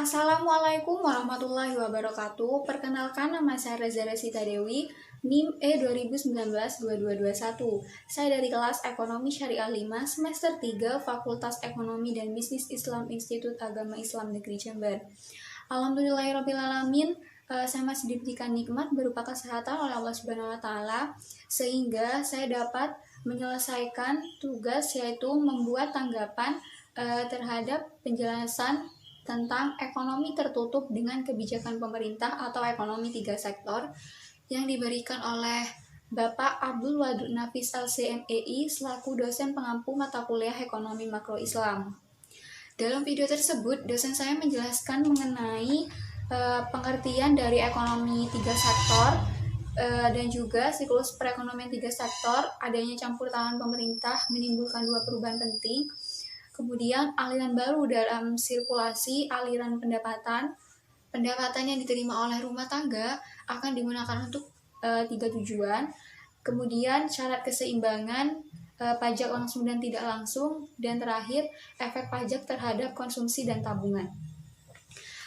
Assalamualaikum warahmatullahi wabarakatuh. Perkenalkan, nama saya Reza Resita Dewi, NIM E2019-2221. Saya dari kelas Ekonomi Syariah 5, semester 3, Fakultas Ekonomi dan Bisnis Islam Institut Agama Islam Negeri Jember. Alhamdulillahirrabbilalamin, saya masih diberikan nikmat berupa kesehatan oleh Allah Subhanahu wa Ta'ala, sehingga saya dapat menyelesaikan tugas, yaitu membuat tanggapan terhadap penjelasan tentang ekonomi tertutup dengan kebijakan pemerintah atau ekonomi 3 sektor yang diberikan oleh Bapak Abdul Wadud Nafis LCMEI selaku dosen pengampu mata kuliah Ekonomi Makro Islam. Dalam video tersebut, dosen saya menjelaskan mengenai pengertian dari ekonomi 3 sektor dan juga siklus perekonomian 3 sektor, adanya campur tangan pemerintah menimbulkan 2 perubahan penting. Kemudian aliran baru dalam sirkulasi aliran pendapatan yang diterima oleh rumah tangga akan digunakan untuk 3 tujuan. Kemudian syarat keseimbangan pajak langsung dan tidak langsung, dan terakhir efek pajak terhadap konsumsi dan tabungan.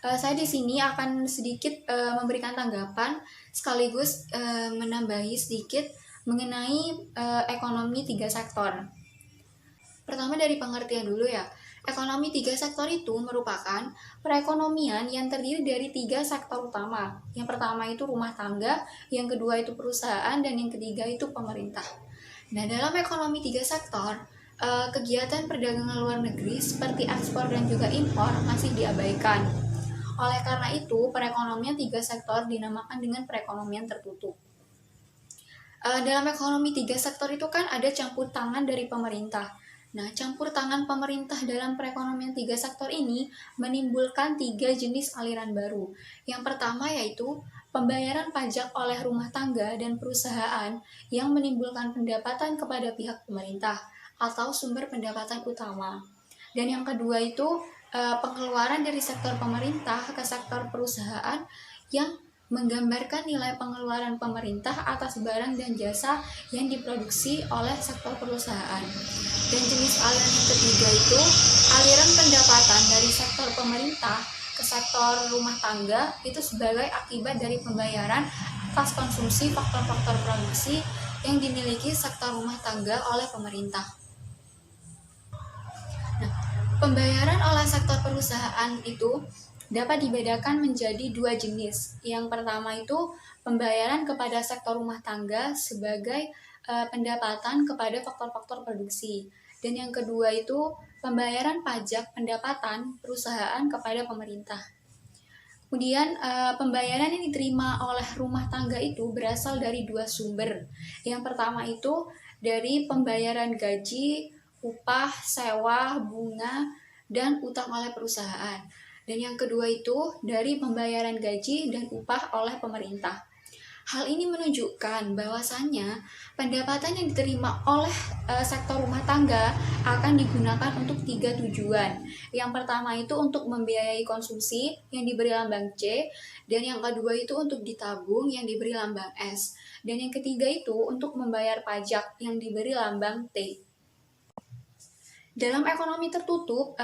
Saya di sini akan sedikit memberikan tanggapan sekaligus menambahi sedikit mengenai ekonomi 3 sektor. Pertama dari pengertian dulu ya. Ekonomi 3 sektor itu merupakan perekonomian yang terdiri dari 3 sektor utama. Yang pertama itu rumah tangga, yang kedua itu perusahaan, dan yang ketiga itu pemerintah. Nah, dalam ekonomi 3 sektor, kegiatan perdagangan luar negeri seperti ekspor dan juga impor masih diabaikan. Oleh karena itu, perekonomian 3 sektor dinamakan dengan perekonomian tertutup. Dalam ekonomi 3 sektor itu kan ada campur tangan dari pemerintah. Nah, campur tangan pemerintah dalam perekonomian 3 sektor ini menimbulkan 3 jenis aliran baru. Yang pertama yaitu pembayaran pajak oleh rumah tangga dan perusahaan yang menimbulkan pendapatan kepada pihak pemerintah atau sumber pendapatan utama. Dan yang kedua itu pengeluaran dari sektor pemerintah ke sektor perusahaan yang menggambarkan nilai pengeluaran pemerintah atas barang dan jasa yang diproduksi oleh sektor perusahaan. Dan jenis aliran yang ketiga itu aliran pendapatan dari sektor pemerintah ke sektor rumah tangga itu sebagai akibat dari pembayaran atas konsumsi faktor-faktor produksi yang dimiliki sektor rumah tangga oleh pemerintah. Nah, pembayaran oleh sektor perusahaan itu dapat dibedakan menjadi 2 jenis. Yang pertama itu pembayaran kepada sektor rumah tangga sebagai pendapatan kepada faktor-faktor produksi. Dan yang kedua itu pembayaran pajak pendapatan perusahaan kepada pemerintah. Kemudian pembayaran yang diterima oleh rumah tangga itu berasal dari 2 sumber. Yang pertama itu dari pembayaran gaji, upah, sewa, bunga, dan utang oleh perusahaan. Dan yang kedua itu dari pembayaran gaji dan upah oleh pemerintah. Hal ini menunjukkan bahwasannya pendapatan yang diterima oleh sektor rumah tangga akan digunakan untuk 3 tujuan. Yang pertama itu untuk membiayai konsumsi yang diberi lambang C, dan yang kedua itu untuk ditabung yang diberi lambang S, dan yang ketiga itu untuk membayar pajak yang diberi lambang T. Dalam ekonomi tertutup,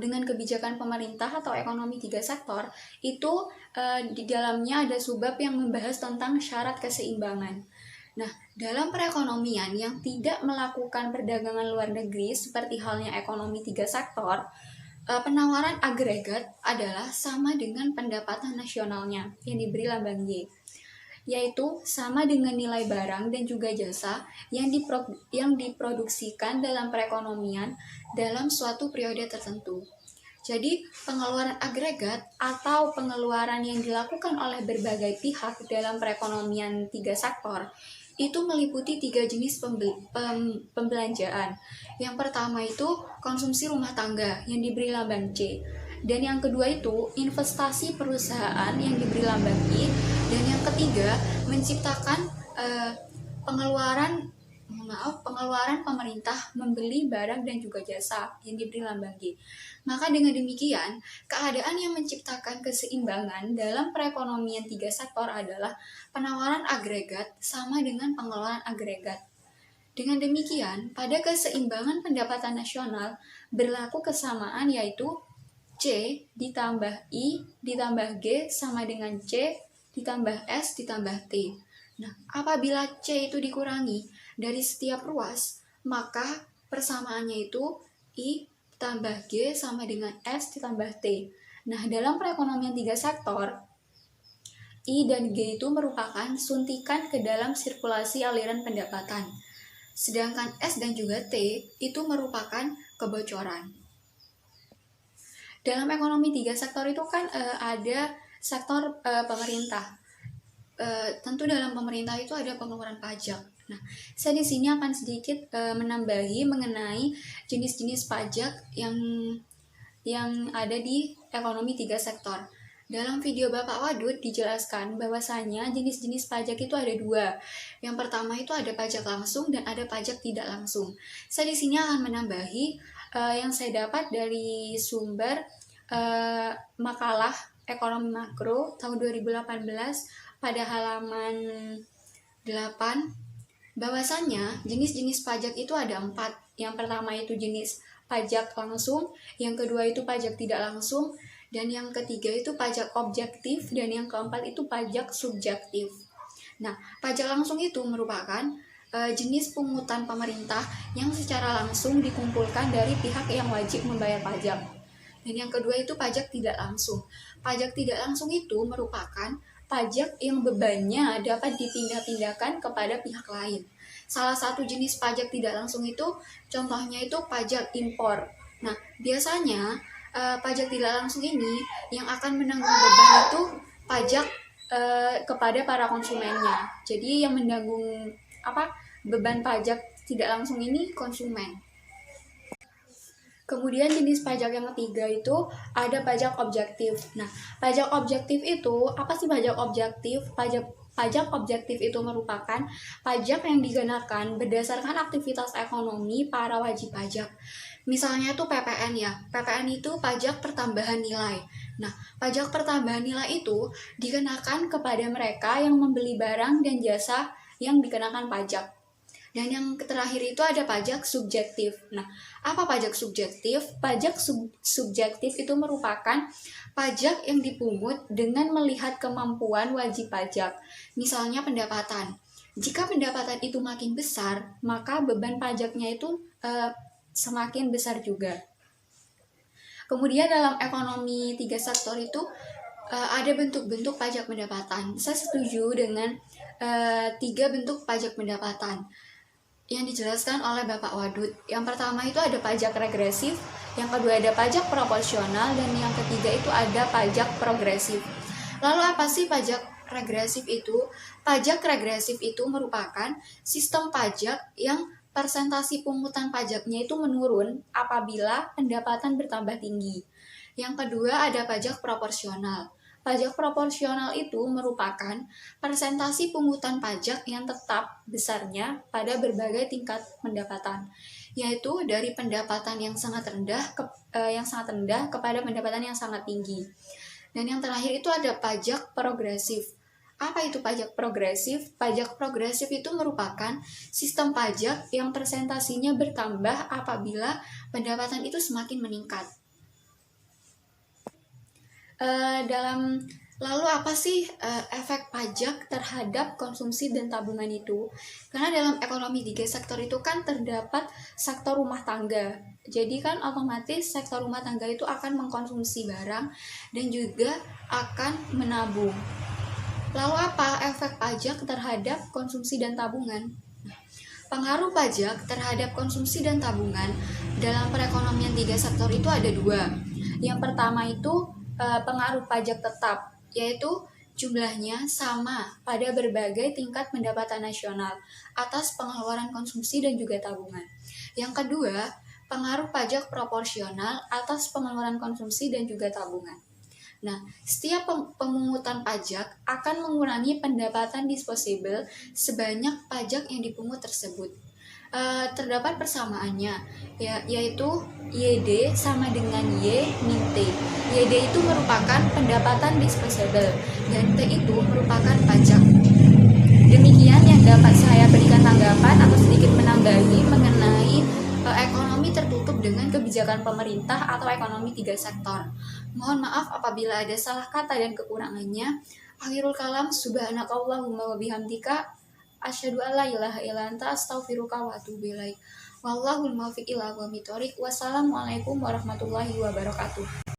dengan kebijakan pemerintah atau ekonomi 3 sektor, itu di dalamnya ada subbab yang membahas tentang syarat keseimbangan. Nah, dalam perekonomian yang tidak melakukan perdagangan luar negeri, seperti halnya ekonomi 3 sektor, penawaran agregat adalah sama dengan pendapatan nasionalnya yang diberi lambang Y, yaitu sama dengan nilai barang dan juga jasa yang diproduksikan dalam perekonomian dalam suatu periode tertentu. Jadi, pengeluaran agregat atau pengeluaran yang dilakukan oleh berbagai pihak dalam perekonomian 3 sektor itu meliputi 3 jenis pembelanjaan. Yang pertama itu konsumsi rumah tangga yang diberi lambang C. Dan yang kedua itu investasi perusahaan yang diberi lambang I. Dan yang ketiga menciptakan pengeluaran pemerintah membeli barang dan juga jasa yang diberi lambang G. Maka dengan demikian, keadaan yang menciptakan keseimbangan dalam perekonomian 3 sektor adalah penawaran agregat sama dengan pengeluaran agregat. Dengan demikian, pada keseimbangan pendapatan nasional berlaku kesamaan, yaitu C ditambah I ditambah G sama dengan C ditambah S ditambah T. Nah, apabila C itu dikurangi dari setiap ruas, maka persamaannya itu I ditambah G sama dengan S ditambah T. Nah, dalam perekonomian 3 sektor, I dan G itu merupakan suntikan ke dalam sirkulasi aliran pendapatan. Sedangkan S dan juga T itu merupakan kebocoran. Dalam ekonomi 3 sektor itu kan ada sektor pemerintah. Tentu dalam pemerintah itu ada pengeluaran pajak. Nah, saya di sini akan sedikit menambahi mengenai jenis-jenis pajak yang ada di ekonomi 3 sektor. Dalam video Bapak Wadud dijelaskan bahwasanya jenis-jenis pajak itu ada 2. Yang pertama itu ada pajak langsung dan ada pajak tidak langsung. Saya di sini akan menambahi yang saya dapat dari sumber makalah ekonomi makro tahun 2018 pada halaman 8, bahwasanya jenis-jenis pajak itu ada 4. Yang pertama itu jenis pajak langsung, yang kedua itu pajak tidak langsung, dan yang ketiga itu pajak objektif, dan yang keempat itu pajak subjektif. Nah, pajak langsung itu merupakan jenis pungutan pemerintah yang secara langsung dikumpulkan dari pihak yang wajib membayar pajak. Dan yang kedua itu pajak tidak langsung. Pajak tidak langsung itu merupakan pajak yang bebannya dapat dipindah-pindahkan kepada pihak lain. Salah satu jenis pajak tidak langsung itu contohnya itu pajak impor. Nah, biasanya pajak tidak langsung ini yang akan menanggung beban itu pajak kepada para konsumennya. Jadi yang menanggung beban pajak tidak langsung ini konsumen. Kemudian jenis pajak yang ketiga itu ada pajak objektif. Nah, pajak objektif itu apa sih pajak objektif? Pajak objektif itu merupakan pajak yang dikenakan berdasarkan aktivitas ekonomi para wajib pajak. Misalnya itu PPN ya. PPN itu pajak pertambahan nilai. Nah, pajak pertambahan nilai itu dikenakan kepada mereka yang membeli barang dan jasa yang dikenakan pajak. Dan yang terakhir itu ada pajak subjektif. Nah, apa pajak subjektif? Pajak subjektif itu merupakan pajak yang dipungut dengan melihat kemampuan wajib pajak. Misalnya pendapatan. Jika pendapatan itu makin besar, maka beban pajaknya itu semakin besar juga. Kemudian dalam ekonomi 3 sektor itu ada bentuk-bentuk pajak pendapatan. Saya setuju dengan 3 bentuk pajak pendapatan yang dijelaskan oleh Bapak Wadud. Yang pertama itu ada pajak regresif, yang kedua ada pajak proporsional, dan yang ketiga itu ada pajak progresif. Lalu apa sih pajak regresif itu? Pajak regresif itu merupakan sistem pajak yang persentasi pungutan pajaknya itu menurun apabila pendapatan bertambah tinggi. Yang kedua ada pajak proporsional. Pajak proporsional itu merupakan persentasi pungutan pajak yang tetap besarnya pada berbagai tingkat pendapatan, yaitu dari pendapatan yang sangat rendah kepada pendapatan yang sangat tinggi. Dan yang terakhir itu ada pajak progresif. Apa itu pajak progresif? Pajak progresif itu merupakan sistem pajak yang persentasinya bertambah apabila pendapatan itu semakin meningkat. Lalu apa sih efek pajak terhadap konsumsi dan tabungan itu? Karena dalam ekonomi 3 sektor itu kan terdapat sektor rumah tangga. Jadi kan otomatis sektor rumah tangga itu akan mengkonsumsi barang dan juga akan menabung. Lalu apa efek pajak terhadap konsumsi dan tabungan? Pengaruh pajak terhadap konsumsi dan tabungan dalam perekonomian 3 sektor itu ada 2. Yang pertama itu pengaruh pajak tetap, yaitu jumlahnya sama pada berbagai tingkat pendapatan nasional atas pengeluaran konsumsi dan juga tabungan. Yang kedua, pengaruh pajak proporsional atas pengeluaran konsumsi dan juga tabungan. Nah, setiap pemungutan pajak akan mengurangi pendapatan disposable sebanyak pajak yang dipungut tersebut. Terdapat persamaannya, yaitu YD sama dengan Y min T. YD itu merupakan pendapatan disposable dan T itu merupakan pajak. Demikian yang dapat saya berikan tanggapan atau sedikit menambahi mengenai ekonomi tertutup dengan kebijakan pemerintah atau ekonomi 3 sektor. Mohon maaf apabila ada salah kata dan kekurangannya. Akhirul kalam, subhanakallahumma wa bihamdika asyhadu an la ilaha illa anta astaghfiruka wa atubu ilaik. Wallahul muwaffiq ila aqwamit thoriq. Wassalamualaikum warahmatullahi wabarakatuh.